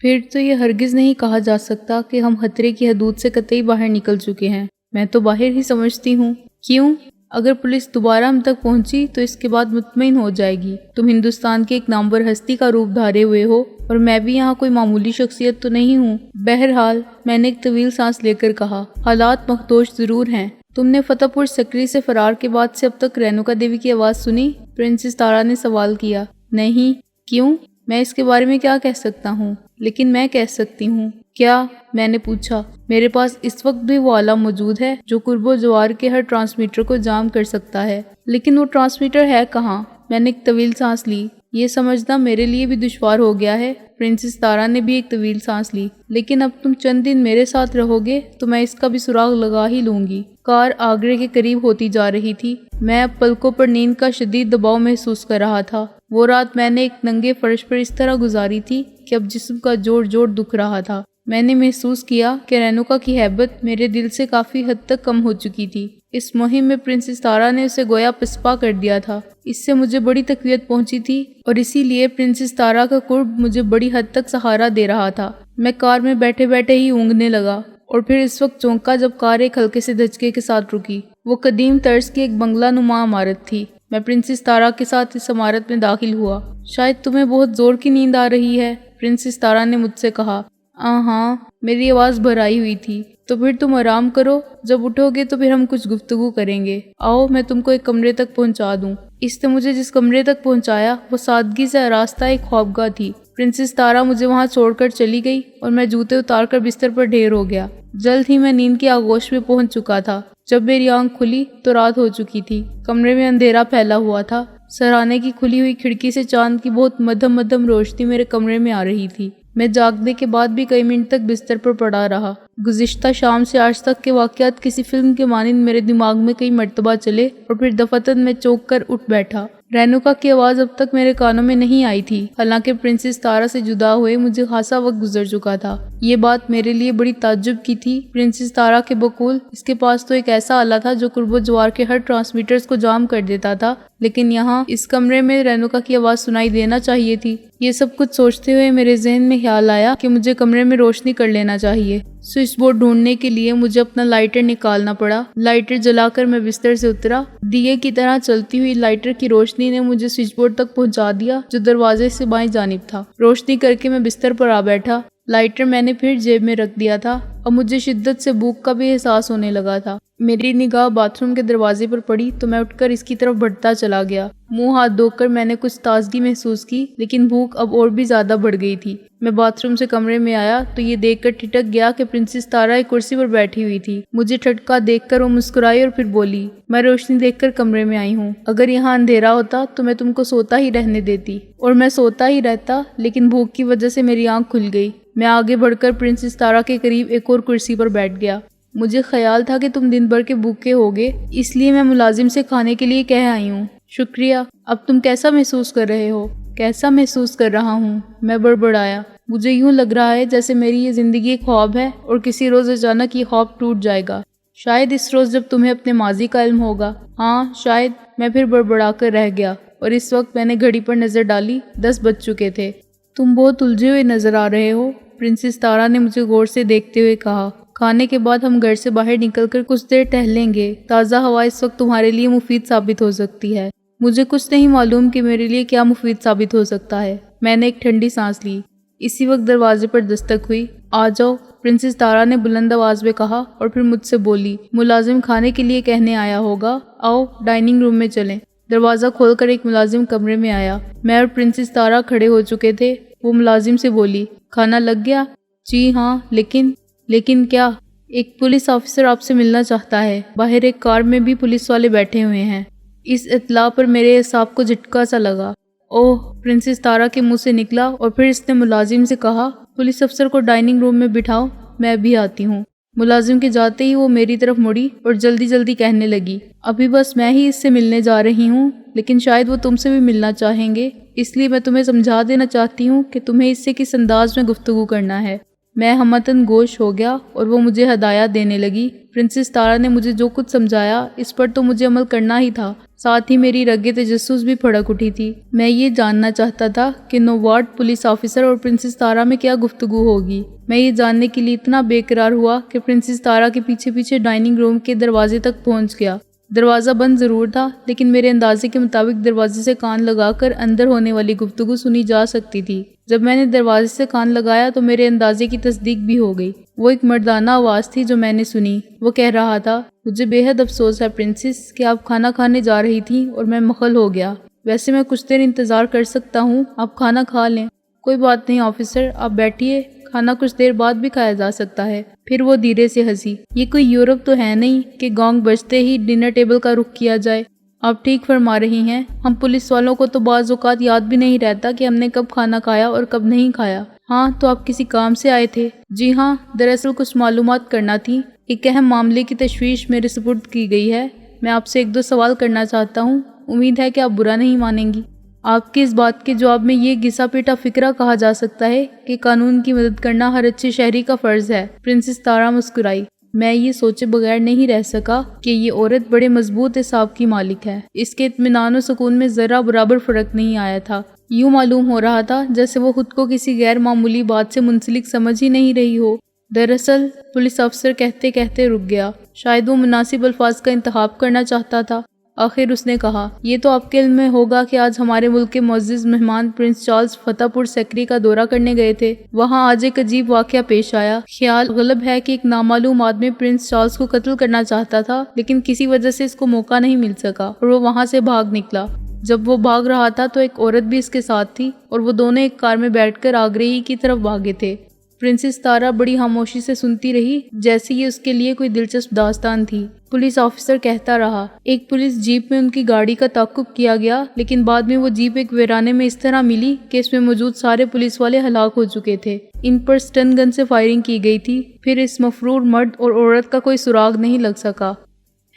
پھر تو یہ ہرگز نہیں کہا جا سکتا کہ ہم خطرے کی حدود سے قطعی باہر نکل چکے ہیں۔ میں تو باہر ہی سمجھتی ہوں۔ کیوں؟ اگر پولیس دوبارہ ہم تک پہنچی تو اس کے بعد مطمئن ہو جائے گی تم ہندوستان کی ایک نامور ہستی کا روپ دھارے ہوئے ہو، اور میں بھی یہاں کوئی معمولی شخصیت تو نہیں ہوں۔ بہرحال، میں نے ایک طویل سانس لے کر کہا، حالات مخدوش ضرور ہیں۔ تم نے فتح پور سکری سے فرار کے بعد سے اب تک رینوکا دیوی کی آواز سنی؟ پرنسس تارا نے سوال کیا۔ نہیں۔ کیوں؟ میں اس کے بارے میں کیا کہہ سکتا ہوں؟ لیکن میں کہہ سکتی ہوں۔ کیا؟ میں نے پوچھا۔ میرے پاس اس وقت بھی وہ آلہ موجود ہے جو قرب و جوار کے ہر ٹرانسمیٹر کو جام کر سکتا ہے۔ لیکن وہ ٹرانسمیٹر ہے کہاں؟ میں نے ایک طویل سانس لی۔ یہ سمجھنا میرے لیے بھی دشوار ہو گیا ہے۔ پرنسس تارا نے بھی ایک طویل سانس لی۔ لیکن اب تم چند دن میرے ساتھ رہو گے تو میں اس کا بھی سراغ لگا ہی لوں گی۔ کار آگرے کے قریب ہوتی جا رہی تھی۔ میں اب پلکوں پر نیند کا شدید دباؤ محسوس کر رہا تھا۔ وہ رات میں نے ایک ننگے فرش پر اس طرح گزاری تھی کہ اب جسم کا جوڑ جوڑ دکھ رہا تھا۔ میں نے محسوس کیا کہ رینوکا کی ہیبت میرے دل سے کافی حد تک کم ہو چکی تھی۔ اس مہم میں پرنسس تارا نے اسے گویا پسپا کر دیا تھا۔ اس سے مجھے بڑی تقویت پہنچی تھی اور اسی لیے پرنسس تارا کا قرب مجھے بڑی حد تک سہارا دے رہا تھا۔ میں کار میں بیٹھے بیٹھے ہی اونگنے لگا اور پھر اس وقت چونکا جب کار ایک ہلکے سے دھچکے کے ساتھ رکی۔ وہ قدیم طرز کی ایک بنگلہ نما عمارت تھی۔ میں پرنسس تارا کے ساتھ اس عمارت میں داخل ہوا۔ شاید تمہیں بہت زور کی نیند آ رہی ہے، پرنسس تارا نے مجھ سے کہا۔ ہاں، میری آواز بھرائی ہوئی تھی۔ تو پھر تم آرام کرو، جب اٹھو گے تو پھر ہم کچھ گفتگو کریں گے۔ آؤ میں تم کو ایک کمرے تک پہنچا دوں۔ اس نے مجھے جس کمرے تک پہنچایا وہ سادگی سے آراستہ ایک خوابگاہ تھی۔ پرنسس تارا مجھے وہاں چھوڑ کر چلی گئی اور میں جوتے اتار کر بستر پر ڈھیر ہو گیا۔ جلد ہی میں نیند کی آغوش میں پہنچ چکا تھا۔ جب میری آنکھ کھلی تو رات ہو چکی تھی۔ کمرے میں اندھیرا پھیلا ہوا تھا۔ سرہانے کی کھلی ہوئی کھڑکی سے چاند کی بہت مدھم مدھم روشنی میرے کمرے میں آ رہی تھی۔ میں جاگنے کے بعد بھی کئی منٹ تک بستر پر پڑا رہا۔ گزشتہ شام سے آج تک کے واقعات کسی فلم کے مانند میرے دماغ میں کئی مرتبہ چلے اور پھر دفعتاً میں چونک کر اٹھ بیٹھا۔ رینوکا کی آواز اب تک میرے کانوں میں نہیں آئی تھی، حالانکہ پرنسس تارا سے جدا ہوئے مجھے خاصا وقت گزر چکا تھا۔ یہ بات میرے لیے بڑی تعجب کی تھی۔ پرنسس تارا کے بقول اس کے پاس تو ایک ایسا آلہ تھا جو قرب و جوار کے ہر ٹرانسمیٹرز کو جام کر دیتا تھا، لیکن یہاں اس کمرے میں رینوکا کی آواز سنائی دینا چاہیے تھی۔ یہ سب کچھ سوچتے ہوئے میرے ذہن میں خیال آیا کہ مجھے کمرے میں روشنی کر لینا چاہیے۔ سوئچ بورڈ ڈھونڈنے کے لیے مجھے اپنا لائٹر نکالنا پڑا۔ لائٹر جلا کر میں بستر سے اترا۔ دیے کی طرح چلتی ہوئی لائٹر کی روشنی نے مجھے سوئچ بورڈ تک پہنچا دیا جو دروازے سے بائیں جانب تھا۔ روشنی کر کے میں بستر پر آ بیٹھا۔ لائٹر میں نے پھر جیب میں رکھ دیا تھا اور مجھے شدت سے بھوک کا بھی احساس ہونے لگا تھا۔ میری نگاہ باتھ روم کے دروازے پر پڑی تو میں اٹھ کر اس کی طرف بڑھتا چلا گیا۔ منہ ہاتھ دھو کر میں نے کچھ تازگی محسوس کی، لیکن بھوک اب اور بھی زیادہ بڑھ گئی تھی۔ میں باتھ روم سے کمرے میں آیا تو یہ دیکھ کر ٹھٹک گیا کہ پرنسس تارا ایک کرسی پر بیٹھی ہوئی تھی۔ مجھے ٹھٹکا دیکھ کر وہ مسکرائی اور پھر بولی، میں روشنی دیکھ کر کمرے میں آئی ہوں۔ اگر یہاں اندھیرا ہوتا تو میں تم کو سوتا ہی رہنے دیتی، اور میں سوتا ہی رہتا، لیکن بھوک کی وجہ سے میری آنکھ کھل گئی۔ میں آگے بڑھ کر پرنسس تارا کے قریب ایک اور کرسی پر بیٹھ گیا۔ مجھے خیال تھا کہ تم دن بھر کے بھوکے ہوگے، اس لیے میں ملازم سے کھانے کے لیے کہہ آئی ہوں۔ شکریہ۔ اب تم کیسا محسوس کر رہے ہو؟ کیسا محسوس کر رہا ہوں؟ میں بڑبڑایا۔ مجھے یوں لگ رہا ہے جیسے میری یہ زندگی ایک خواب ہے اور کسی روز اچانک یہ خواب ٹوٹ جائے گا۔ شاید اس روز جب تمہیں اپنے ماضی کا علم ہوگا۔ ہاں شاید۔ میں پھر بڑبڑا کر رہ گیا اور اس وقت میں نے گھڑی پر نظر ڈالی۔ 10 بج چکے تھے۔ تم بہت الجھے ہوئے نظر آ رہے ہو، پرنسس تارا نے مجھے غور سے دیکھتے ہوئے کہا۔ کھانے کے بعد ہم گھر سے باہر نکل کر کچھ دیر ٹہلیں گے۔ تازہ ہوا اس وقت تمہارے لیے مفید ثابت ہو سکتی ہے۔ مجھے کچھ نہیں معلوم کہ میرے لیے کیا مفید ثابت ہو سکتا ہے۔ میں نے ایک ٹھنڈی سانس لی۔ اسی وقت دروازے پر دستک ہوئی۔ آ جاؤ، پرنسس تارا نے بلند آواز میں کہا اور پھر مجھ سے بولی، ملازم کھانے کے لیے کہنے آیا ہوگا، آؤ ڈائننگ روم میں چلیں۔ دروازہ کھول کر ایک ملازم کمرے میں آیا۔ میں اور پرنسس تارا کھڑے ہو چکے تھے۔ وہ ملازم سے بولی، کھانا لگ گیا؟ جی ہاں، لیکن کیا؟ ایک پولیس آفیسر آپ سے ملنا چاہتا ہے۔ باہر ایک کار میں بھی پولیس والے بیٹھے ہوئے ہیں۔ اس اطلاع پر میرے اعصاب کو جھٹکا سا لگا۔ اوہ، پرنسس تارا کے منہ سے نکلا اور پھر اس نے ملازم سے کہا، پولیس افسر کو ڈائننگ روم میں بٹھاؤ، میں ابھی آتی ہوں۔ ملازم کے جاتے ہی وہ میری طرف مڑی اور جلدی جلدی کہنے لگی، ابھی بس میں ہی اس سے ملنے جا رہی ہوں، لیکن شاید وہ تم سے بھی ملنا چاہیں گے، اس لیے میں تمہیں سمجھا دینا چاہتی ہوں کہ تمہیں اس سے کس انداز میں گفتگو کرنا ہے۔ میں ہمتن گوش ہو گیا اور وہ مجھے ہدایات دینے لگی۔ پرنسس تارا نے مجھے جو کچھ سمجھایا اس پر تو مجھے عمل کرنا ہی تھا، ساتھ ہی میری رگ تجسس بھی پھڑک اٹھی تھی۔ میں یہ جاننا چاہتا تھا کہ نووارڈ پولیس آفیسر اور پرنسس تارا میں کیا گفتگو ہوگی۔ میں یہ جاننے کے لیے اتنا بے قرار ہوا کہ پرنسس تارا کے پیچھے پیچھے ڈائننگ روم کے دروازے تک پہنچ گیا۔ دروازہ بند ضرور تھا، لیکن میرے اندازے کے مطابق دروازے سے کان لگا کر اندر ہونے والی گفتگو سنی جا سکتی تھی۔ جب میں نے دروازے سے کان لگایا تو میرے اندازے کی تصدیق بھی ہو گئی۔ وہ ایک مردانہ آواز تھی جو میں نے سنی۔ وہ کہہ رہا تھا، مجھے بے حد افسوس ہے پرنسس کہ آپ کھانا کھانے جا رہی تھیں اور میں مخل ہو گیا۔ ویسے میں کچھ دیر انتظار کر سکتا ہوں، آپ کھانا کھا لیں۔ کوئی بات نہیں آفیسر، آپ بیٹھیے، کھانا کچھ دیر بعد بھی کھایا جا سکتا ہے۔ پھر وہ دھیرے سے ہنسی۔ یہ کوئی یورپ تو ہے نہیں کہ گونگ بجتے ہی ڈنر ٹیبل کا رخ کیا جائے۔ آپ ٹھیک فرما رہی ہیں، ہم پولیس والوں کو تو بعض اوقات یاد بھی نہیں رہتا کہ ہم نے کب کھانا کھایا اور کب نہیں کھایا۔ ہاں، تو آپ کسی کام سے آئے تھے؟ جی ہاں، دراصل کچھ معلومات کرنا تھی۔ ایک اہم معاملے کی تشویش میرے سپرد کی گئی ہے۔ میں آپ سے 1-2 سوال کرنا چاہتا ہوں، امید ہے کہ آپ برا نہیں مانیں گی۔ آپ کی اس بات کے جواب میں یہ گھسا پیٹا فقرہ کہا جا سکتا ہے کہ قانون کی مدد کرنا ہر اچھے شہری کا فرض ہے۔ پرنسس تارا مسکرائی۔ میں یہ سوچے بغیر نہیں رہ سکا کہ یہ عورت بڑے مضبوط اعصاب کی مالک ہے۔ اس کے اطمینان و سکون میں ذرہ برابر فرق نہیں آیا تھا۔ یوں معلوم ہو رہا تھا جیسے وہ خود کو کسی غیر معمولی بات سے منسلک سمجھ ہی نہیں رہی ہو۔ دراصل پولیس افسر کہتے کہتے رک گیا۔ شاید وہ مناسب الفاظ کا انتخاب کرنا چاہتا تھا۔ آخر اس نے کہا، یہ تو آپ کے علم میں ہوگا کہ آج ہمارے ملک کے معزز مہمان پرنس چارلز فتح پور سیکری کا دورہ کرنے گئے تھے۔ وہاں آج ایک عجیب واقعہ پیش آیا۔ خیال غالب ہے کہ ایک نامعلوم آدمی پرنس چارلز کو قتل کرنا چاہتا تھا، لیکن کسی وجہ سے اس کو موقع نہیں مل سکا اور وہ وہاں سے بھاگ نکلا۔ جب وہ بھاگ رہا تھا تو ایک عورت بھی اس کے ساتھ تھی اور وہ دونوں ایک کار میں بیٹھ کر آگرے ہی کی طرف بھاگے تھے۔ پرنسس تارا بڑی خاموشی سے سنتی رہی، جیسے یہ اس کے لیے کوئی دلچسپ داستان تھی۔ پولیس آفیسر کہتا رہا، ایک پولیس جیپ میں ان کی گاڑی کا تعاقب کیا گیا، لیکن بعد میں وہ جیپ ایک ویرانے میں اس طرح ملی کہ اس میں موجود سارے پولیس والے ہلاک ہو چکے تھے۔ ان پر سٹن گن سے فائرنگ کی گئی تھی۔ پھر اس مفرور مرد اور عورت کا کوئی سراغ نہیں لگ سکا۔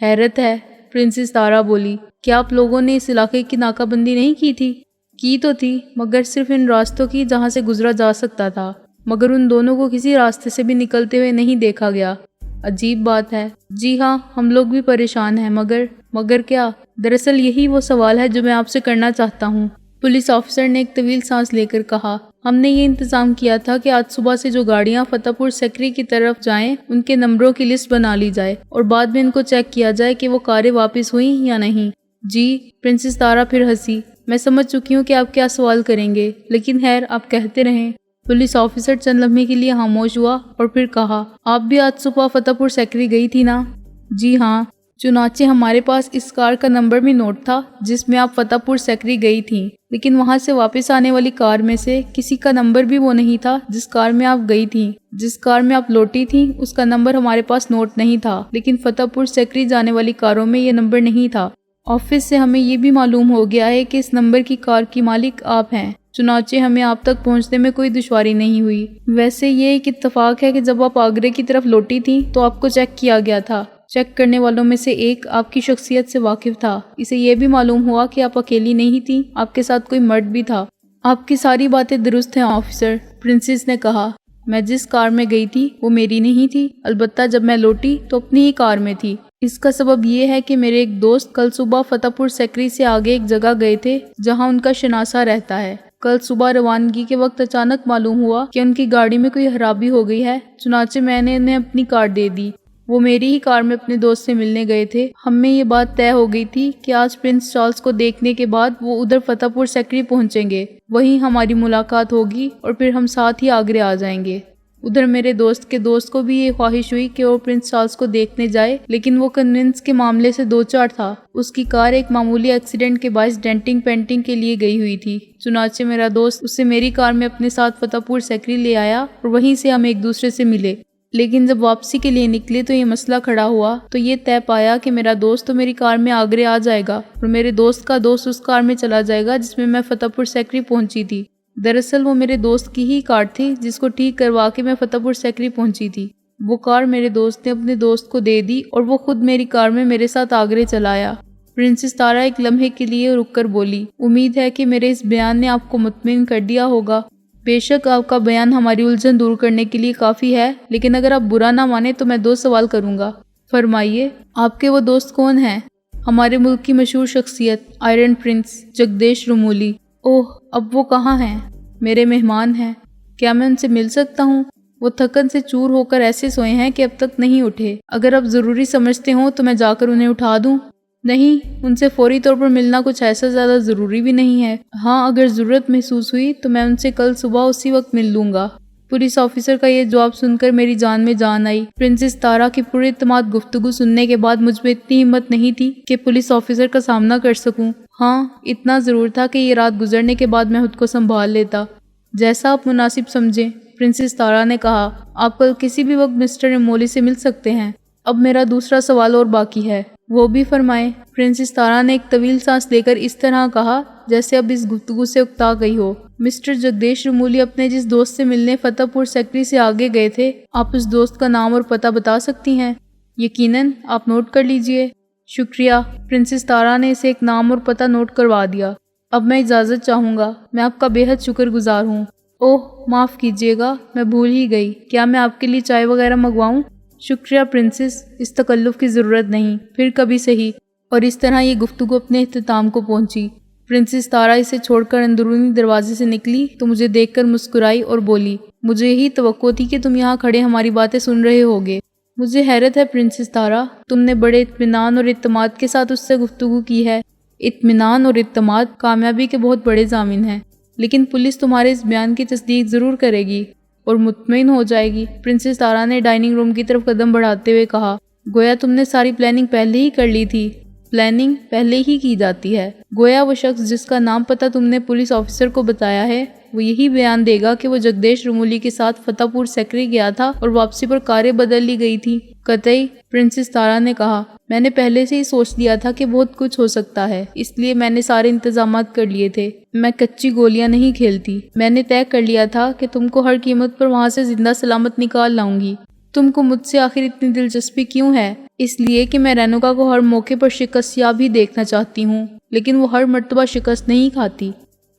حیرت ہے، پرنسس تارا بولی، کیا آپ لوگوں نے اس علاقے کی ناکہ بندی نہیں کی تھی؟ کی تو تھی، مگر صرف ان راستوں کی جہاں سے گزرا جا سکتا تھا، مگر ان دونوں کو کسی راستے سے بھی نکلتے ہوئے نہیں دیکھا گیا۔ عجیب بات ہے۔ جی ہاں، ہم لوگ بھی پریشان ہیں، مگر کیا؟ دراصل یہی وہ سوال ہے جو میں آپ سے کرنا چاہتا ہوں۔ پولیس آفیسر نے ایک طویل سانس لے کر کہا، ہم نے یہ انتظام کیا تھا کہ آج صبح سے جو گاڑیاں فتح پور سیکری کی طرف جائیں ان کے نمبروں کی لسٹ بنا لی جائے اور بعد میں ان کو چیک کیا جائے کہ وہ کاریں واپس ہوئیں یا نہیں۔ جی، پرنسس تارا پھر ہنسی۔ میں سمجھ چکی ہوں کہ آپ کیا سوال کریں گے، لیکن خیر آپ کہتے رہیں۔ پولیس آفیسر چند لمحے کے لیے خاموش ہوا اور پھر کہا، آپ بھی آج صبح فتح پور سیکری گئی تھی نا؟ جی ہاں، چنانچہ ہمارے پاس اس کار کا نمبر بھی نوٹ تھا جس میں آپ فتح پور سیکری گئی تھیں، لیکن وہاں سے واپس آنے والی کار میں سے کسی کا نمبر بھی وہ نہیں تھا جس کار میں آپ گئی تھیں۔ جس کار میں آپ لوٹی تھیں اس کا نمبر ہمارے پاس نوٹ نہیں تھا، لیکن فتح پور سیکری جانے والی کاروں میں یہ نمبر نہیں تھا۔ آفس سے ہمیں یہ بھی معلوم ہو گیا ہے کہ اس نمبر کی کار کی مالک آپ ہیں، چنانچہ ہمیں آپ تک پہنچنے میں کوئی دشواری نہیں ہوئی۔ ویسے یہ ایک اتفاق ہے کہ جب آپ آگرے کی طرف لوٹی تھیں تو آپ کو چیک کیا گیا تھا۔ چیک کرنے والوں میں سے ایک آپ کی شخصیت سے واقف تھا۔ اسے یہ بھی معلوم ہوا کہ آپ اکیلی نہیں تھیں، آپ کے ساتھ کوئی مرد بھی تھا۔ آپ کی ساری باتیں درست ہیں آفیسر، پرنسس نے کہا۔ میں جس کار میں گئی تھی وہ میری نہیں تھی، البتہ جب میں لوٹی تو اپنی ہی کار میں تھی۔ اس کا سبب یہ ہے کہ میرے ایک دوست کل صبح فتح پور سیکری سے آگے ایک جگہ گئے تھے جہاں ان کا شناسہ رہتا ہے۔ کل صبح روانگی کے وقت اچانک معلوم ہوا کہ ان کی گاڑی میں کوئی خرابی ہو گئی ہے، چنانچہ میں نے انہیں اپنی کار دے دی۔ وہ میری ہی کار میں اپنے دوست سے ملنے گئے تھے۔ ہم میں یہ بات طے ہو گئی تھی کہ آج پرنس چارلز کو دیکھنے کے بعد وہ ادھر فتح پور سیکری پہنچیں گے، وہیں ہماری ملاقات ہوگی اور پھر ہم ساتھ ہی آگرے آ جائیں گے۔ ادھر میرے دوست کے دوست کو بھی یہ خواہش ہوئی کہ وہ پرنس چارلز کو دیکھنے جائے، لیکن وہ کنوینس کے معاملے سے دوچار تھا۔ اس کی کار ایک معمولی ایکسیڈنٹ کے باعث ڈینٹنگ پینٹنگ کے لیے گئی ہوئی تھی، چنانچہ میرا دوست اسے میری کار میں اپنے ساتھ فتح پور سیکری لے آیا اور وہیں سے ہم ایک دوسرے سے ملے۔ لیکن جب واپسی کے لیے نکلے تو یہ مسئلہ کھڑا ہوا، تو یہ طے پایا کہ میرا دوست تو میری کار میں آگرے آ جائے گا اور میرے دوست کا دوست اس کار میں چلا جائے گا جس میں فتح پور سیکری پہنچی تھی۔ دراصل وہ میرے دوست کی ہی کار تھی جس کو ٹھیک کروا کے میں فتح پور سیکری پہنچی تھی۔ وہ کار میرے دوست نے اپنے دوست کو دے دی اور وہ خود میری کار میں میرے ساتھ آگرے چلا آیا۔ پرنسس تارا ایک لمحے کے لیے رک کر بولی، امید ہے کہ میرے اس بیان نے آپ کو مطمئن کر دیا ہوگا۔ بے شک آپ کا بیان ہماری الجھن دور کرنے کے لیے کافی ہے، لیکن اگر آپ برا نہ مانیں تو میں 2 سوال کروں گا۔ فرمائیے، آپ کے وہ دوست کون ہیں؟ ہمارے ملک کی مشہور شخصیت آئرن پرنس جگدیش رومولی۔ اوہ، اب وہ کہاں ہیں؟ میرے مہمان ہیں، کیا میں ان سے مل سکتا ہوں؟ وہ تھکن سے چور ہو کر ایسے سوئے ہیں کہ اب تک نہیں اٹھے۔ اگر آپ ضروری سمجھتے ہوں تو میں جا کر انہیں اٹھا دوں؟ نہیں، ان سے فوری طور پر ملنا کچھ ایسا زیادہ ضروری بھی نہیں ہے۔ ہاں، اگر ضرورت محسوس ہوئی تو میں ان سے کل صبح اسی وقت مل لوں گا۔ پولیس آفیسر کا یہ جواب سن کر میری جان میں جان آئی۔ پرنسس تارا کی پوری اعتماد گفتگو سننے کے بعد مجھ میں اتنی ہمت نہیں تھی کہ پولیس آفیسر کا سامنا کر سکوں۔ ہاں، اتنا ضرور تھا کہ یہ رات گزرنے کے بعد میں خود کو سنبھال لیتا۔ جیسا آپ مناسب سمجھیں، پرنسس تارا نے کہا۔ آپ کل کسی بھی وقت مسٹر رومولی سے مل سکتے ہیں۔ اب میرا دوسرا سوال اور باقی ہے، وہ بھی فرمائیں۔ پرنسس تارا نے ایک طویل سانس لے کر اس طرح کہا جیسے اب اس گفتگو سے اکتا گئی ہو۔ مسٹر جگدیش رومولی اپنے جس دوست سے ملنے فتح پور سیکٹری سے آگے گئے تھے، آپ اس دوست کا نام اور پتہ بتا سکتی ہیں؟ یقیناً، آپ نوٹ کر لیجئے۔ شکریہ۔ پرنسس تارا نے اسے ایک نام اور پتہ نوٹ کروا دیا۔ اب میں اجازت چاہوں گا، میں آپ کا بے حد شکر گزار ہوں۔ اوہ، معاف کیجیے گا، میں بھول ہی گئی، کیا میں آپ کے لیے چائے وغیرہ منگواؤں؟ شکریہ پرنسس، اس تکلف کی ضرورت نہیں، پھر کبھی صحیح۔ اور اس طرح یہ گفتگو اپنے اختتام کو پہنچی۔ پرنسس تارا اسے چھوڑ کر اندرونی دروازے سے نکلی تو مجھے دیکھ کر مسکرائی اور بولی، مجھے یہی توقع تھی کہ تم یہاں کھڑے ہماری باتیں سن رہے ہوگے۔ مجھے حیرت ہے پرنسس تارا، تم نے بڑے اطمینان اور اعتماد کے ساتھ اس سے گفتگو کی ہے۔ اطمینان اور اعتماد کامیابی کے بہت بڑے ضامن ہیں، لیکن پولیس تمہارے اس بیان کی تصدیق ضرور کرے گی اور مطمئن ہو جائے گی۔ پرنسس تارا نے ڈائننگ روم کی طرف قدم بڑھاتے ہوئے کہا، گویا تم نے ساری پلاننگ پہلے ہی کر لی تھی۔ پلاننگ پہلے ہی کی جاتی ہے۔ گویا وہ شخص جس کا نام پتہ تم نے پولیس آفیسر کو بتایا ہے، وہ یہی بیان دے گا کہ وہ جگدیش رومولی کے ساتھ فتح پور سیکٹری گیا تھا اور واپسی پر کاریں بدل لی گئی تھی۔ قطعی، پرنسس تارا نے کہا، میں نے پہلے سے ہی سوچ لیا تھا کہ بہت کچھ ہو سکتا ہے، اس لیے میں نے سارے انتظامات کر لیے تھے۔ میں کچی گولیاں نہیں کھیلتی۔ میں نے طے کر لیا تھا کہ تم کو ہر قیمت پر وہاں سے زندہ سلامت نکال لاؤں گی۔ تم کو مجھ سے آخر اتنی دلچسپی کیوں ہے؟ اس لیے کہ میں رینوکا کو ہر موقع پر شکست یاب ہی دیکھنا چاہتی ہوں، لیکن وہ ہر مرتبہ شکست نہیں کھاتی۔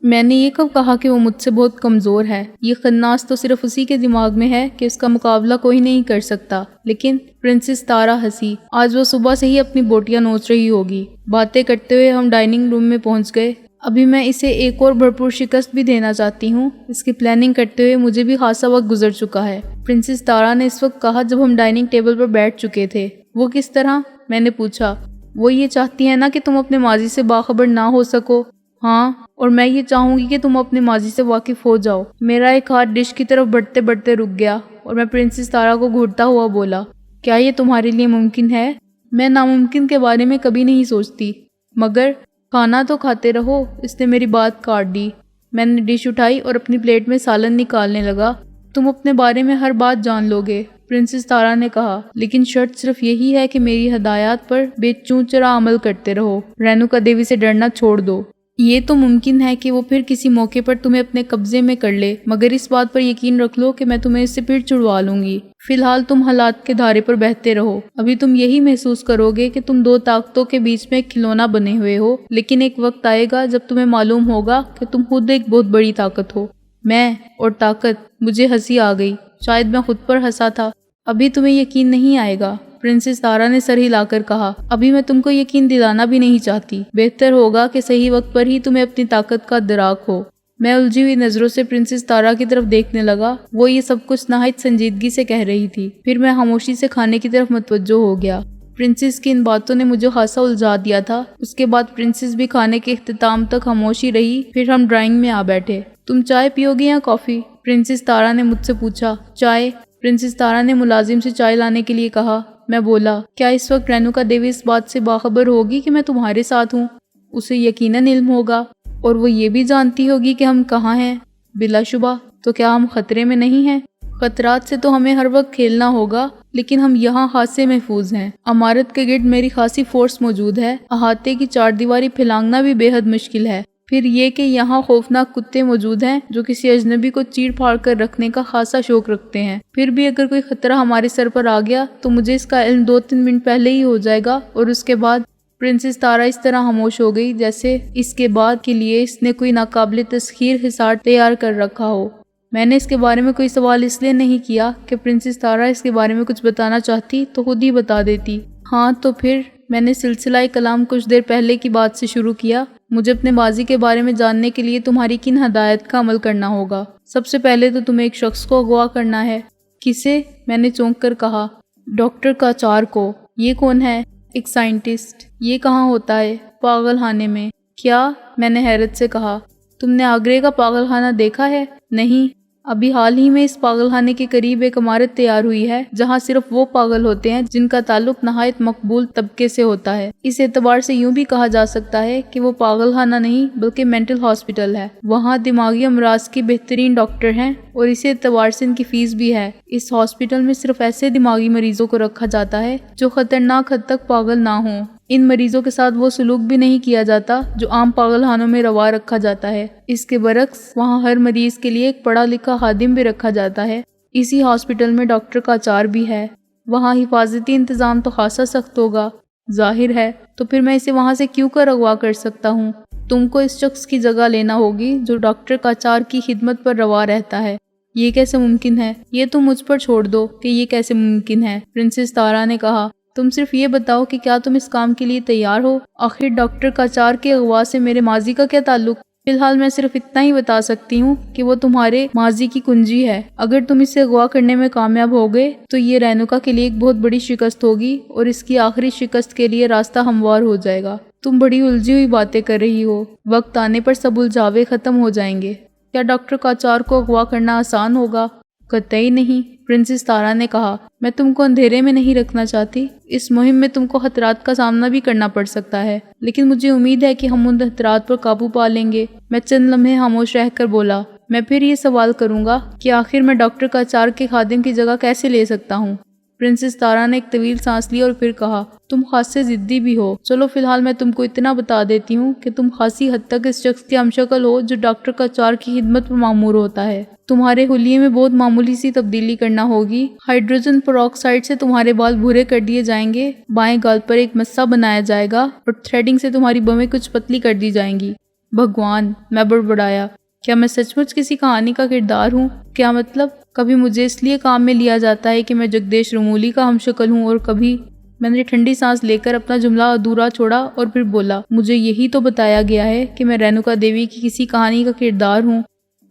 میں نے یہ کب کہا کہ وہ مجھ سے بہت کمزور ہے؟ یہ خناس تو صرف اسی کے دماغ میں ہے کہ اس کا مقابلہ کوئی نہیں کر سکتا۔ لیکن پرنسس تارا ہنسی، آج وہ صبح سے ہی اپنی بوٹیاں نوچ رہی ہوگی۔ باتیں کرتے ہوئے ہم ڈائننگ روم میں پہنچ گئے۔ ابھی میں اسے ایک اور بھرپور شکست بھی دینا چاہتی ہوں۔ اس کی پلاننگ کرتے ہوئے مجھے بھی خاصا وقت گزر چکا ہے، پرنسس تارا نے اس وقت کہا جب ہم ڈائننگ ٹیبل پر بیٹھ چکے تھے۔ وہ کس طرح؟ میں نے پوچھا۔ وہ یہ چاہتی ہے نا کہ تم اپنے ماضی سے باخبر نہ ہو سکو۔ ہاں، اور میں یہ چاہوں گی کہ تم اپنے ماضی سے واقف ہو جاؤ۔ میرا ایک ہاتھ ڈش کی طرف بڑھتے بڑھتے رک گیا اور میں پرنسس تارا کو گھورتا ہوا بولا، کیا یہ تمہارے لیے ممکن ہے؟ میں ناممکن کے بارے میں کبھی نہیں سوچتی، مگر کھانا تو کھاتے رہو۔ اس نے میری بات کاٹ دی۔ میں نے ڈش اٹھائی اور اپنی پلیٹ میں سالن نکالنے لگا۔ تم اپنے بارے میں ہر بات جان لو گے، پرنسس تارا نے کہا، لیکن شرط صرف یہی ہے کہ میری ہدایات پر بے چوں چرا عمل کرتے رہو۔ رینوکا دیوی سے ڈرنا چھوڑ دو۔ یہ تو ممکن ہے کہ وہ پھر کسی موقع پر تمہیں اپنے قبضے میں کر لے، مگر اس بات پر یقین رکھ لو کہ میں تمہیں اس سے پھر چھڑوا لوں گی۔ فی الحال تم حالات کے دھارے پر بہتے رہو۔ ابھی تم یہی محسوس کرو گے کہ تم 2 طاقتوں کے بیچ میں ایک کھلونا بنے ہوئے ہو، لیکن ایک وقت آئے گا جب تمہیں معلوم ہوگا کہ تم خود ایک بہت بڑی طاقت ہو۔ میں اور طاقت، مجھے ہنسی آ گئی، شاید میں خود پر ہنسا تھا۔ ابھی تمہیں یقین نہیں آئے گا، پرنسس تارا نے سر ہلا کر کہا، ابھی میں تم کو یقین دلانا بھی نہیں چاہتی۔ بہتر ہوگا کہ صحیح وقت پر ہی تمہیں اپنی طاقت کا ادراک ہو۔ میں الجھی ہوئی نظروں سے پرنسس تارا کی طرف دیکھنے لگا۔ وہ یہ سب کچھ نہایت سنجیدگی سے کہہ رہی تھی۔ پھر میں خاموشی سے کھانے کی طرف متوجہ ہو گیا۔ پرنسس کی ان باتوں نے مجھے خاصا الجھا دیا تھا۔ اس کے بعد پرنسس بھی کھانے کے اختتام تک خاموشی رہی۔ پھر ہم ڈرائنگ میں آ بیٹھے۔ تم چائے پیو گے یا کافی؟ پرنسس تارا نے مجھ سے پوچھا۔ چائے، پرنسس تارا نے ملازم سے چائے لانے کے لیے کہا۔ میں بولا، کیا اس وقت رینوکا دیوی اس بات سے باخبر ہوگی کہ میں تمہارے ساتھ ہوں؟ اسے یقیناً علم ہوگا، اور وہ یہ بھی جانتی ہوگی کہ ہم کہاں ہیں۔ بلا شبہ، تو کیا ہم خطرے میں نہیں ہیں؟ خطرات سے تو ہمیں ہر وقت کھیلنا ہوگا، لیکن ہم یہاں خاصے محفوظ ہیں۔ عمارت کے گرد میری خاصی فورس موجود ہے۔ احاطے کی 4 دیواری پھیلانگنا بھی بے حد مشکل ہے۔ پھر یہ کہ یہاں خوفناک کتے موجود ہیں جو کسی اجنبی کو چیڑ پھاڑ کر رکھنے کا خاصا شوق رکھتے ہیں۔ پھر بھی اگر کوئی خطرہ ہمارے سر پر آ گیا تو مجھے اس کا علم 2-3 منٹ پہلے ہی ہو جائے گا، اور اس کے بعد پرنسس تارا اس طرح خاموش ہو گئی جیسے اس کے بعد کے لیے اس نے کوئی ناقابل تسخیر حصار تیار کر رکھا ہو۔ میں نے اس کے بارے میں کوئی سوال اس لیے نہیں کیا کہ پرنسس تارا اس کے بارے میں کچھ بتانا چاہتی تو خود ہی بتا دیتی۔ ہاں تو پھر میں نے سلسلہ کلام کچھ دیر پہلے کی بات سے شروع کیا۔ مجھے اپنے ماضی کے بارے میں جاننے کے لیے تمہاری کن ہدایت کا عمل کرنا ہوگا؟ سب سے پہلے تو تمہیں ایک شخص کو اغوا کرنا ہے۔ کسے؟ میں نے چونک کر کہا۔ ڈاکٹر کاچار کو۔ یہ کون ہے؟ ایک سائنٹسٹ۔ یہ کہاں ہوتا ہے؟ پاگل خانے میں۔ کیا؟ میں نے حیرت سے کہا۔ تم نے آگرے کا پاگل خانہ دیکھا ہے؟ نہیں۔ ابھی حال ہی میں اس پاگل خانے کے قریب ایک عمارت تیار ہوئی ہے جہاں صرف وہ پاگل ہوتے ہیں جن کا تعلق نہایت مقبول طبقے سے ہوتا ہے۔ اس اعتبار سے یوں بھی کہا جا سکتا ہے کہ وہ پاگل خانہ نہیں بلکہ مینٹل ہاسپٹل ہے۔ وہاں دماغی امراض کے بہترین ڈاکٹر ہیں اور اسی اعتبار سے ان کی فیس بھی ہے۔ اس ہاسپٹل میں صرف ایسے دماغی مریضوں کو رکھا جاتا ہے جو خطرناک حد تک پاگل نہ ہوں۔ ان مریضوں کے ساتھ وہ سلوک بھی نہیں کیا جاتا جو عام پاگل خانوں میں روا رکھا جاتا ہے۔ اس کے برعکس وہاں ہر مریض کے لیے ایک پڑھا لکھا خادم بھی رکھا جاتا ہے۔ اسی ہاسپٹل میں ڈاکٹر کاچار بھی ہے۔ وہاں حفاظتی انتظام تو خاصا سخت ہوگا۔ ظاہر ہے۔ تو پھر میں اسے وہاں سے کیوں کر اغوا کر سکتا ہوں؟ تم کو اس شخص کی جگہ لینا ہوگی جو ڈاکٹر کاچار کی خدمت پر روا رہتا ہے۔ یہ کیسے ممکن ہے؟ یہ تم مجھ پر چھوڑ دو کہ یہ کیسے ممکن ہے، پرنسس تارا نے کہا۔ تم صرف یہ بتاؤ کہ کیا تم اس کام کے لیے تیار ہو؟ آخر ڈاکٹر کاچار کے اغوا سے میرے ماضی کا کیا تعلق؟ فی الحال میں صرف اتنا ہی بتا سکتی ہوں کہ وہ تمہارے ماضی کی کنجی ہے۔ اگر تم اسے اغوا کرنے میں کامیاب ہوگے تو یہ رینوکا کے لیے ایک بہت بڑی شکست ہوگی اور اس کی آخری شکست کے لیے راستہ ہموار ہو جائے گا۔ تم بڑی الجھی ہوئی باتیں کر رہی ہو۔ وقت آنے پر سب الجھاوے ختم ہو جائیں گے۔ کیا ڈاکٹر کاچار کو اغوا کرنا آسان ہوگا؟ قطعی نہیں، پرنسس تارا نے کہا۔ میں تم کو اندھیرے میں نہیں رکھنا چاہتی۔ اس مہم میں تم کو خطرات کا سامنا بھی کرنا پڑ سکتا ہے، لیکن مجھے امید ہے کہ ہم ان خطرات پر قابو پا لیں گے۔ میں چند لمحے خاموش رہ کر بولا۔ میں پھر یہ سوال کروں گا کہ آخر میں ڈاکٹر کاچار کے خادم کی جگہ کیسے لے سکتا ہوں؟ پرنسس تارا نے ایک طویل سانس لی اور پھر کہا، تم خاصے ضدی بھی ہو۔ چلو فی الحال میں تم کو اتنا بتا دیتی ہوں کہ تم خاصی حد تک اس شخص کی ہمشکل ہو جو ڈاکٹر کاچار کی خدمت پر مامور ہوتا ہے۔ تمہارے حلیے میں بہت معمولی سی تبدیلی کرنا ہوگی۔ ہائیڈروجن پر آکسائڈ سے تمہارے بال بھورے کر دیے جائیں گے، بائیں گال پر ایک مسا بنایا جائے گا اور تھریڈنگ سے تمہاری بویں کچھ پتلی کر دی جائیں گی۔ بھگوان، میں بڑبڑایا۔ کیا میں سچ مچ کسی کہانی کا کردار ہوں؟ کیا مطلب؟ کبھی مجھے اس لیے کام میں لیا جاتا ہے کہ میں جگدیش رمولی کا ہمشکل ہوں اور کبھی… میں نے ٹھنڈی سانس لے کر اپنا جملہ ادھورا چھوڑا اور پھر بولا، مجھے یہی تو بتایا گیا ہے کہ میں رینوکا دیوی کی کسی کہانی کا کردار ہوں۔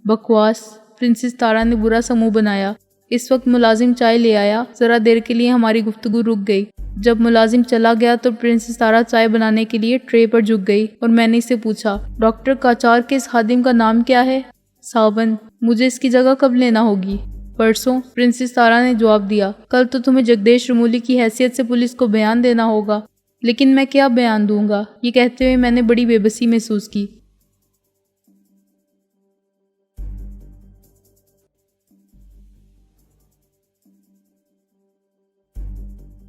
بکواس، پرنسس تارا نے برا سا منہ بنایا۔ اس وقت ملازم چائے لے آیا۔ ذرا دیر کے لیے ہماری گفتگو رک گئی۔ جب ملازم چلا گیا تو پرنسس تارا چائے بنانے کے لیے ٹرے پر جھک گئی اور میں نے اسے پوچھا، ڈاکٹر کاچار کے اس خادم کا نام کیا ہے؟ ساون۔ مجھے اس کی جگہ کب لینا ہوگی؟ پرسوں، پرنسس تارا نے جواب دیا۔ کل تو تمہیں جگدیش رمولی کی حیثیت سے پولیس کو بیان دینا ہوگا۔ لیکن میں کیا بیان دوں گا؟ یہ کہتے ہوئے میں نے بڑی بے بسی محسوس کی۔